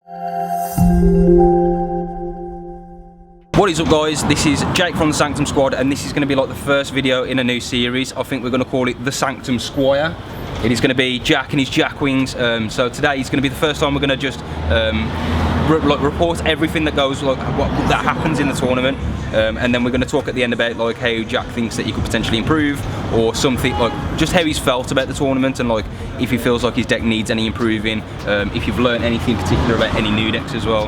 What is up, guys? This is Jake from the Sanctum squad, and this is going to be like the first video in a new series. I think we're going to call it the Sanctum Squire. It is going to be Jack and his JAKWINGS. So today is going to be the first time we're going to just report everything that goes, like that happens in the tournament, and then we're going to talk at the end about like how Jack thinks that he could potentially improve, or something like just how he's felt about the tournament, and like if he feels like his deck needs any improving, if you've learned anything in particular about any new decks as well.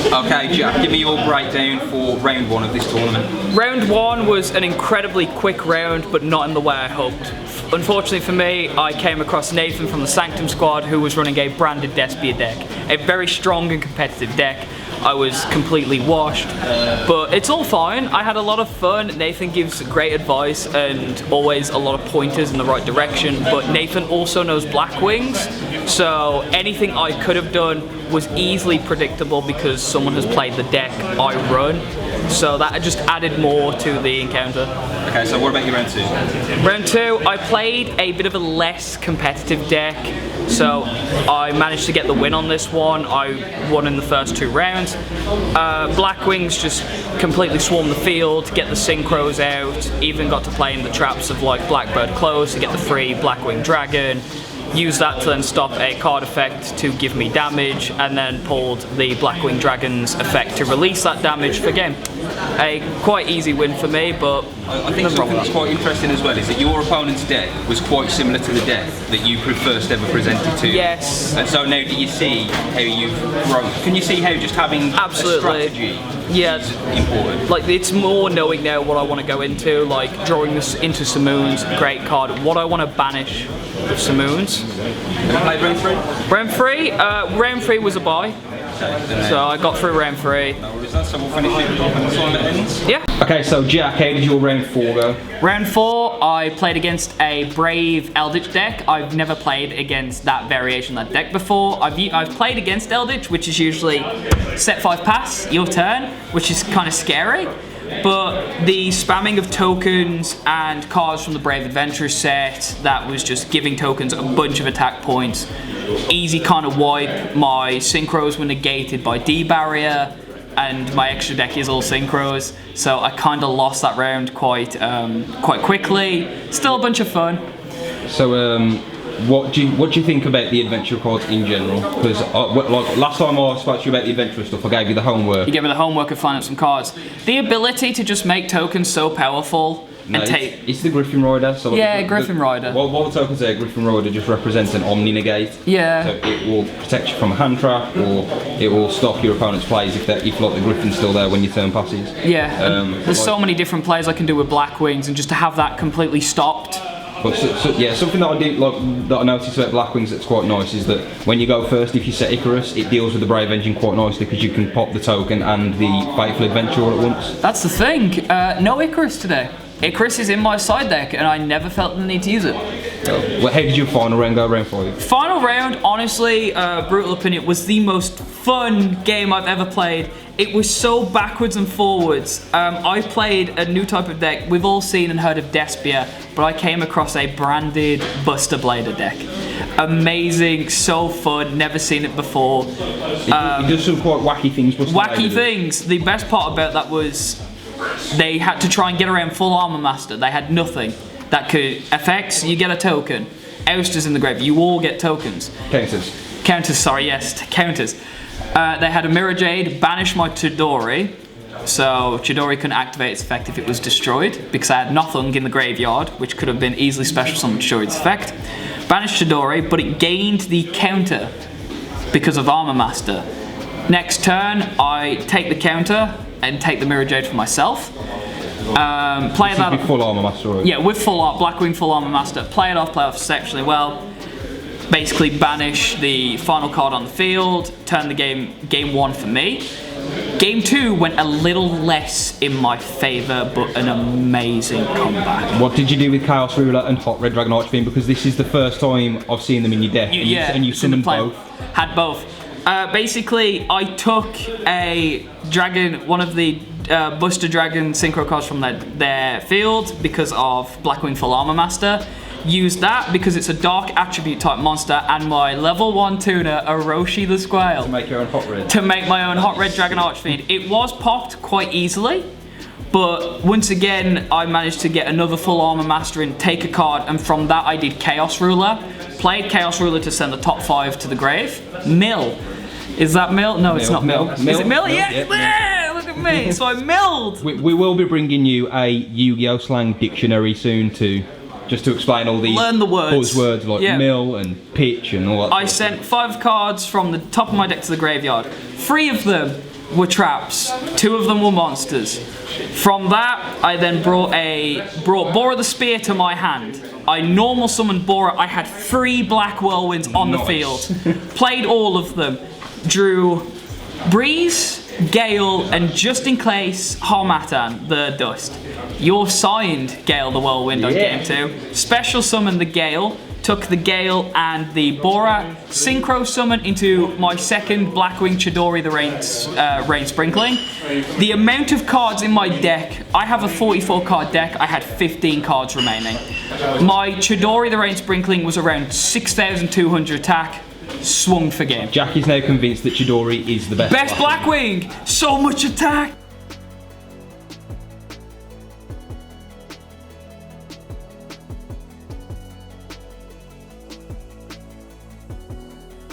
Okay, Jack, give me your breakdown for round one of this tournament. Round one was an incredibly quick round, but not in the way I hoped. Unfortunately for me, I came across Nathan from the Sanctum squad, who was running a branded Despia deck. A very strong and competitive deck. I was completely washed, but it's all fine. I had a lot of fun. Nathan gives great advice and always a lot of pointers in the right direction, but Nathan also knows JAKWINGS, so anything I could have done was easily predictable because someone has played the deck I run, so that just added more to the encounter. Okay, so what about your round two? Round two, I played a bit of a less competitive deck, so I managed to get the win on this one. I won in the first two rounds. JAKWINGS just completely swarmed the field, get the synchros out, even got to play in the traps of like Blackbird Close to get the free Blackwing Dragon. Used that to then stop a card effect to give me damage, and then pulled the Blackwing Dragon's effect to release that damage for game. A quite easy win for me, but I think something that's quite interesting as well is that your opponent's deck was quite similar to the deck that you first ever presented to. Yes. And so now do you see how you've grown? Can you see how just having a strategy is important? Like, it's more knowing now what I want to go into, like drawing this into Simoons, great card. What I want to banish with Simoons. Have you played round three? Round three? Round three was a bye. Okay, so I got through round three. No worries, so we'll finish it when the tournament ends? Yeah. Okay, so Jack, how did your round four go? Round four, I played against a Brave Eldritch deck. I've never played against that variation of that deck before. I've played against Eldritch, which is usually set 5 pass, your turn, which is kind of scary. But the spamming of tokens and cards from the Brave Adventurers set, that was just giving tokens a bunch of attack points. Easy kind of wipe. My synchros were negated by D-barrier, and my extra deck is all synchros, so I kind of lost that round quite quickly. Still a bunch of fun. So what do you think about the adventure cards in general? Because like last time I spoke to you about the adventure stuff, I gave you the homework. You gave me the homework of finding some cards. The ability to just make tokens so powerful. No, it's the Griffin Rider. So yeah, Griffin Rider. While the tokens there, Griffin Rider just represents an Omni Negate. Yeah. So it will protect you from a hand trap, or it will stop your opponent's plays if like the Griffin's still there when your turn passes. Yeah. There's so many different plays I can do with JAKWINGS, and just to have that completely stopped. But yeah, something that I noticed about JAKWINGS that's quite nice is that when you go first, if you set Icarus, it deals with the Brave Engine quite nicely because you can pop the token and the Faithful Adventure all at once. That's the thing. No Icarus today. Icarus is in my side deck, and I never felt the need to use it. Well, how did your final round go, round 5? Final round, honestly, brutal opinion, was the most fun game I've ever played. It was so backwards and forwards. I played a new type of deck. We've all seen and heard of Despia, but I came across a branded Buster Blader deck. Amazing, so fun, never seen it before. It does some quite wacky things. Wacky things. The best part about that was they had to try and get around full Armor Master. They had nothing that could effects. You get a token. Ousters in the grave. You all get tokens. Counters. Sorry, yes, counters. They had a Mirror Jade, banish my Chidori, so Chidori couldn't activate its effect if it was destroyed, because I had nothing in the graveyard, which could have been easily special summoned to destroy its effect. Banish Chidori, but it gained the counter because of Armor Master. Next turn, I take the counter and take the Mirror Jade for myself. Play that with full Armor Master, right? Yeah, with full Blackwing full Armor Master. Play it off exceptionally well. Basically banish the final card on the field, turn the game 1 for me. Game 2 went a little less in my favour, but an amazing comeback. What did you do with Chaos Ruler and Hot Red Dragon Archfiend? Because this is the first time I've seen them in your deck, and you summoned both. Had both. Basically, I took a dragon, one of the Buster Dragon synchro cards from their field because of Blackwing Full Armor Master. Used that because it's a dark attribute type monster, and my level 1 tuner, Orochi the Squale. To make your own hot red. To make my own hot red Dragon Archfiend. It was popped quite easily, but once again, I managed to get another full armor master in, take a card, and from that I did Chaos Ruler. Played Chaos Ruler to send the top 5 to the grave. Mill. Is that mill? No, it's not mill. Is it mill? Yeah, look at me. So I milled. We will be bringing you a Yu-Gi-Oh slang dictionary soon just to explain all the learn the words. Buzzwords like mill and pitch and all that. I sent 5 cards from the top of my deck to the graveyard. 3 of them were traps. 2 of them were monsters. From that, I then brought Bora the Spear to my hand. I normal summoned Bora. I had 3 Black Whirlwinds on the field. Played all of them. Drew Breeze, Gale, and just in case, Harmattan, the Dust. You're signed, Gale the Whirlwind on game 2. Special summon the Gale. Took the Gale and the Bora, synchro summon into my second Blackwing Chidori the Rain Sprinkling. The amount of cards in my deck, I have a 44 card deck, I had 15 cards remaining. My Chidori the Rain Sprinkling was around 6,200 attack, swung for game. Jack is now convinced that Chidori is the best Blackwing! So much attack!